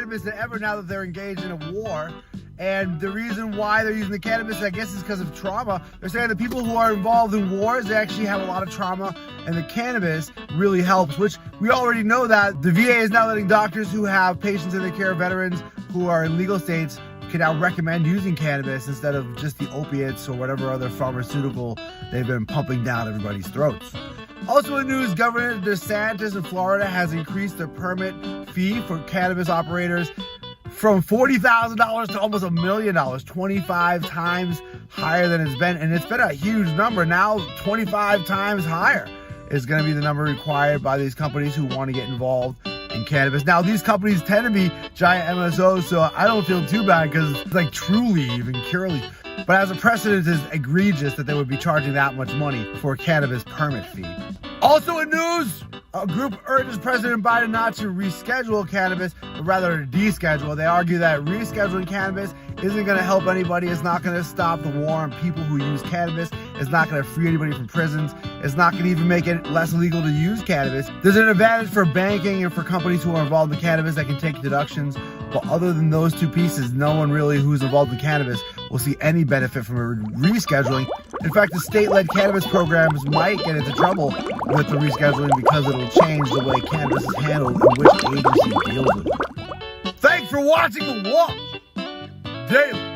cannabis than ever now that they're engaged in a war. And the reason why they're using the cannabis, I guess, is because of trauma. They're saying the people who are involved in wars, they actually have a lot of trauma, and the cannabis really helps, which we already know that. The VA is now letting doctors who have patients in their care, veterans who are in legal states, can now recommend using cannabis instead of just the opiates or whatever other pharmaceutical they've been pumping down everybody's throats. Also in news, Governor DeSantis in Florida has increased the permit fee for cannabis operators from $40,000 to almost $1 million, 25 times higher than it's been. And it's been a huge number. Now 25 times higher is going to be the number required by these companies who want to get involved in cannabis. Now, these companies tend to be giant MSOs, so I don't feel too bad because it's like Trulieve and Curaleaf. But as a precedent, it's egregious that they would be charging that much money for a cannabis permit fee. Also in news, a group urges President Biden not to reschedule cannabis, but rather to deschedule. They argue that rescheduling cannabis isn't going to help anybody. It's not going to stop the war on people who use cannabis. It's not going to free anybody from prisons. It's not going to even make it less legal to use cannabis. There's an advantage for banking and for companies who are involved in cannabis that can take deductions. But other than those two pieces, no one really who's involved in cannabis will see any benefit from a rescheduling. In fact, the state-led cannabis programs might get into trouble with the rescheduling because it'll change the way cannabis is handled and which agency deals with it. Thanks for watching The Watch Daily.